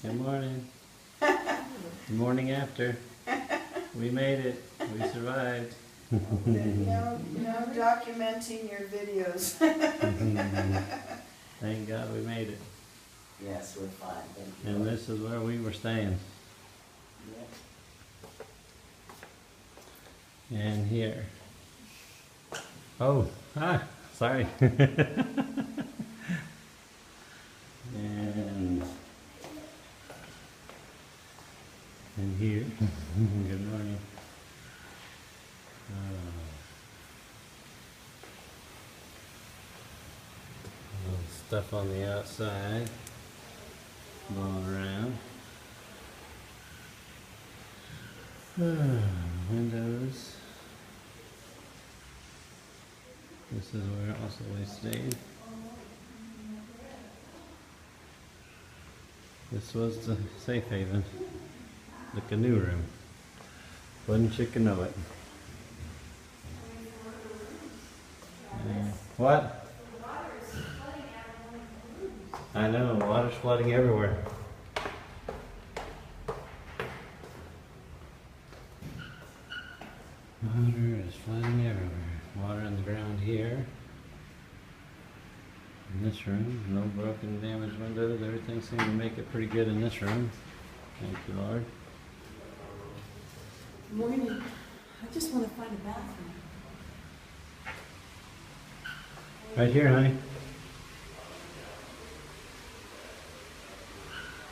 Good morning. The morning after. We made it. We survived. Documenting your videos. Thank God we made it. Yes, we're fine, thank you. And this is where we were staying. Yeah. And here. Oh, hi. Sorry. and here. Good morning. Stuff on the outside. Blowing around. Windows. This is where also we stayed. This was the safe haven, the canoe room. Wouldn't you know it? What? I know, water's flooding everywhere. Water is flooding everywhere. Water on the ground here. In this room, no broken, damaged windows. Everything seemed to make it pretty good in this room. Thank you, Lord. Morning. I just want to find a bathroom. Right here, honey.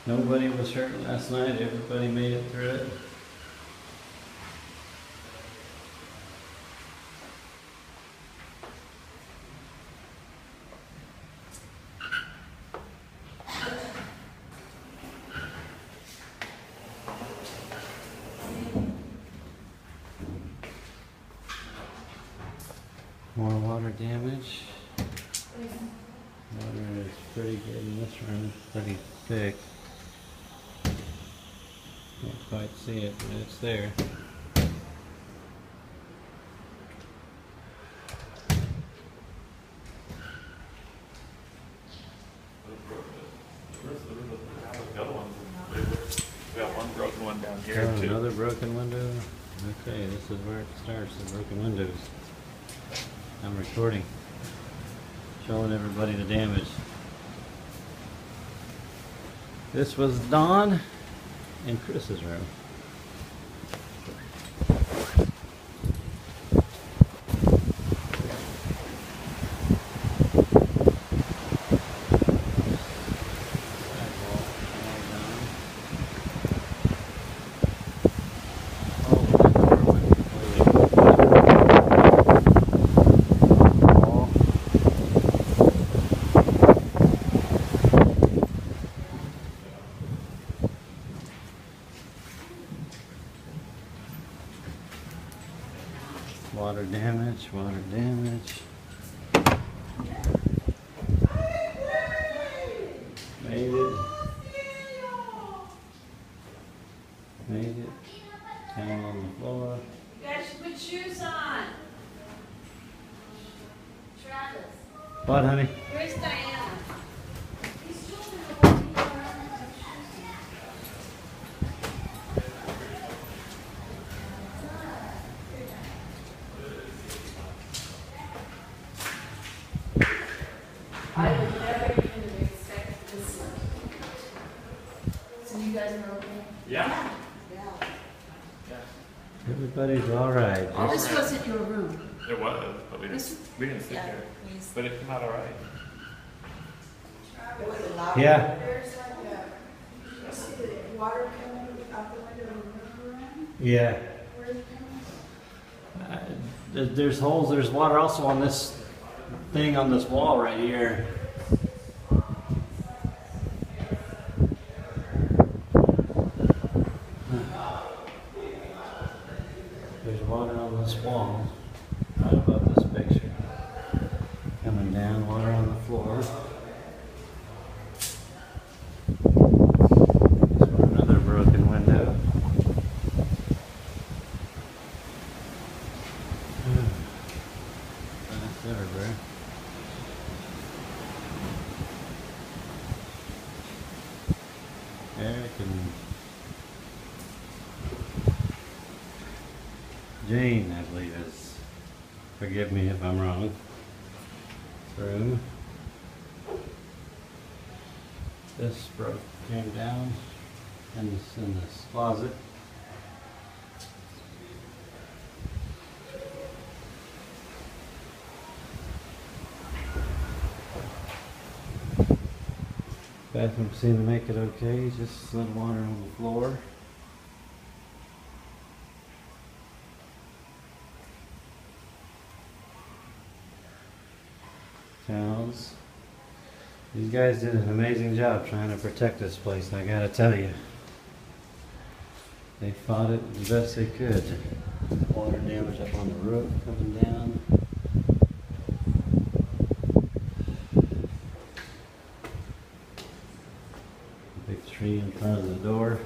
Nobody was hurt last night. Everybody made it through it. More water damage. Water is pretty good in this room. It's pretty thick. Can't quite see it, but it's there. We got one broken one down here Oh, too. another broken window. Okay, this is where it starts, the broken windows. I'm recording, showing everybody the damage. This was Dawn and Chris's room. Water damage, water damage. Made it. Made it. Down on the floor. You guys should put shoes on. Travis. What, honey? Where's Diana? These children are walking around and have shoes on. I would never even expect this. So you guys are okay? Yeah. Everybody's all right. Oh, this wasn't your room. It was, but we This- didn't sit Yeah, there. please. But it came out all right. It was a lot. Yeah. There's like you see the water coming out the window in the river room? Yeah. Where is it coming? There's holes, there's water also on this thing on this wall right here. There's water on this wall, right above this picture. Coming down, water on the floor. There's another broken window. That's everywhere. Eric and Jane, I believe is. Forgive me if I'm wrong. Room. This came down and it's in this closet. Bathroom seemed to make it okay, just a little water on the floor. Towels. These guys did an amazing job trying to protect this place, I gotta tell you. They fought it the best they could. Water damage up on the roof coming down. Big tree in front of the door.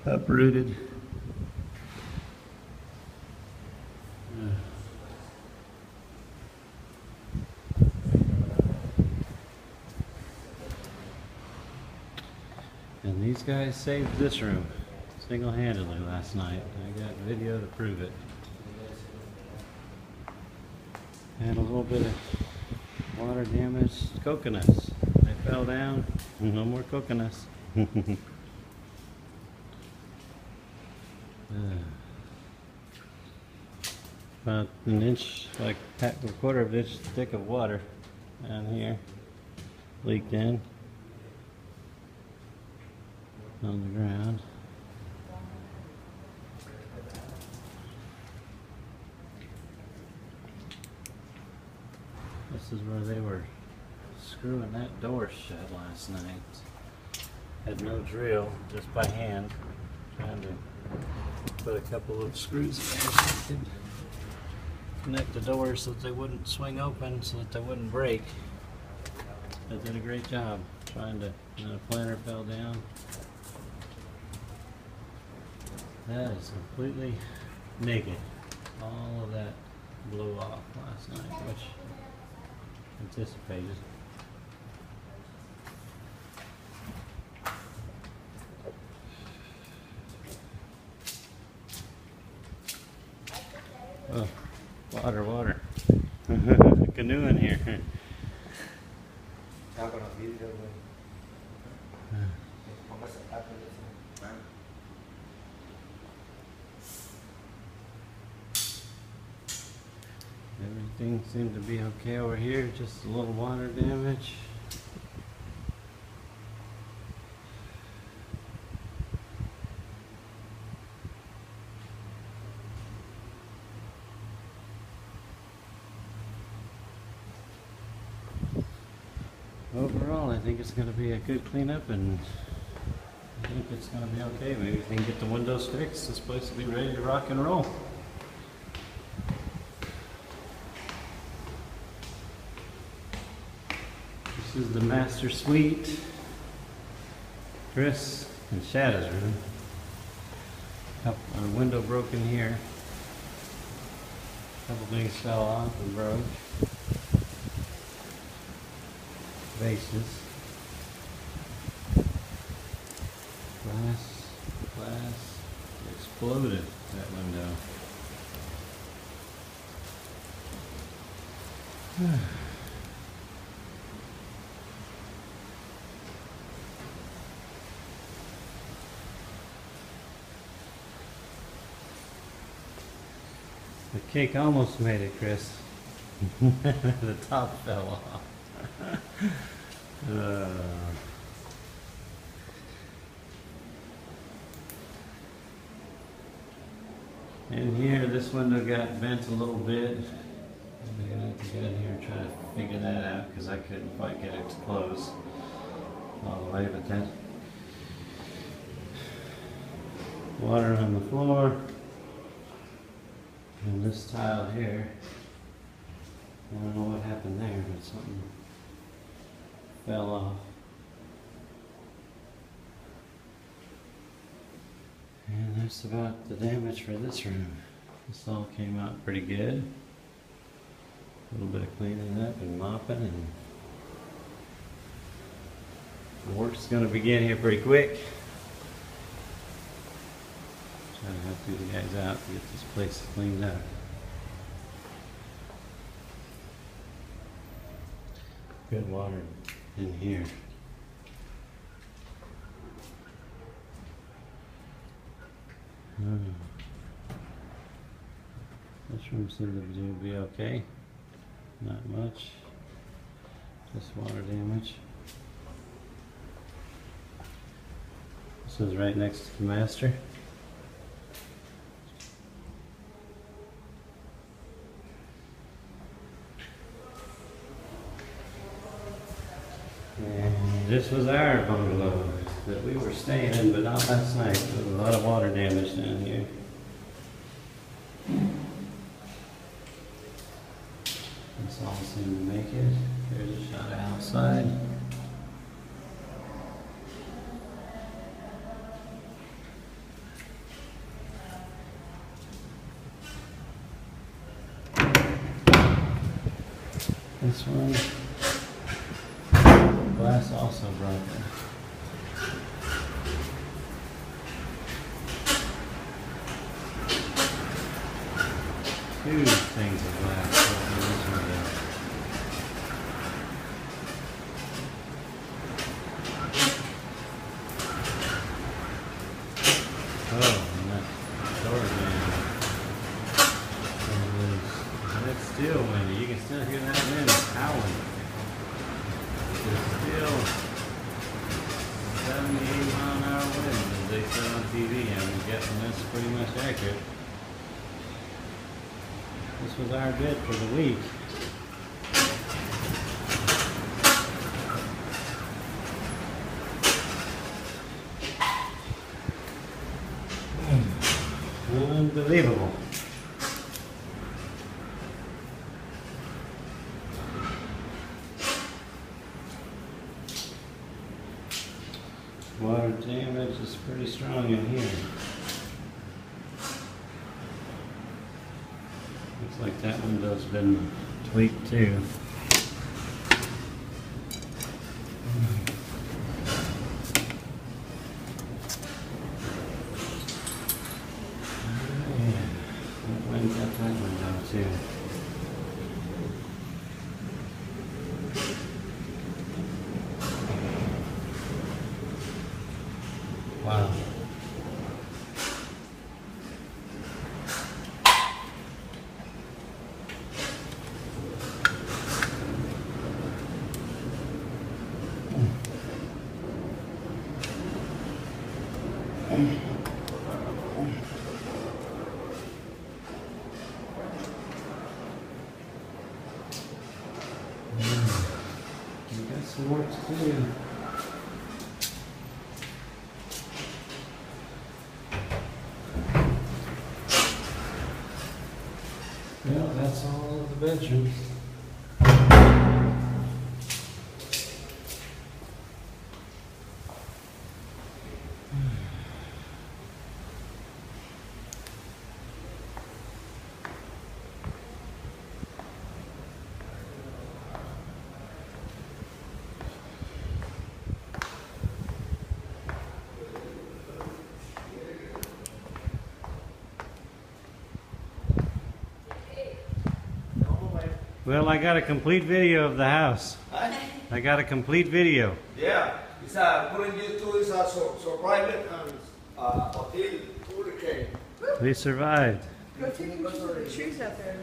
Uprooted. And these guys saved this room single-handedly last night. I got video to prove it. And a little bit of water damage. Coconuts. They fell down. No more coconuts. About an inch, like a quarter of an inch thick of water down here. Leaked in. On the ground. This is where they were screwing that door shut last night. Had no drill, just by hand. Trying to put a couple of screws in there so they could connect the doors so that they wouldn't swing open, so that they wouldn't break. They did a great job trying to, and a planter fell down. That is completely naked. All of that blew off last night, which anticipated. Oh, water. Canoe in here. Everything seemed to be okay over here, just a little water damage. Overall, I think it's going to be a good cleanup, and I think it's going to be okay. Maybe we can get the windows fixed. This place will be ready to rock and roll. This is the master suite. Chris and Shada's room. A window broken here. A couple things fell off and broke. Vases. Glass exploded that window. The cake almost made it, Chris. The top fell off. In here, this window got bent a little bit. I'm gonna have to get in here and try to figure that out because I couldn't quite get it to close all the way. But then, water on the floor, and this tile here. I don't know what happened there, but something fell off. And that's about the damage for this room. This all came out pretty good. A little bit of cleaning up and mopping, and Work's gonna begin here pretty quick. Trying to help you guys out to get this place cleaned up. Good water in here. This room seems to be okay. Not much. Just water damage. This is right next to the master. And this was our bungalow that we were staying in, but not last night. There was a lot of water damage down here. This all seemed to make it. Here's a shot of outside. This one, glass also broken. Two things of glass broken. This one down. Oh, and that door jam. It's still windy. You can still hear that wind howling. It's still 78 mile an hour wind, as they said on TV, and I'm guessing that's pretty much accurate. This was our bid for the week. Unbelievable. Water damage is pretty strong in here. Looks like that window's been tweaked too. Yeah, that wind got that window too. Wow. We got some work to do. Well, that's all of the bedrooms. Well, I got a complete video of the house. Huh? I got a complete video. Yeah, it's putting you to is so private and Odile hurricane. We survived. Go take pictures of the trees out there.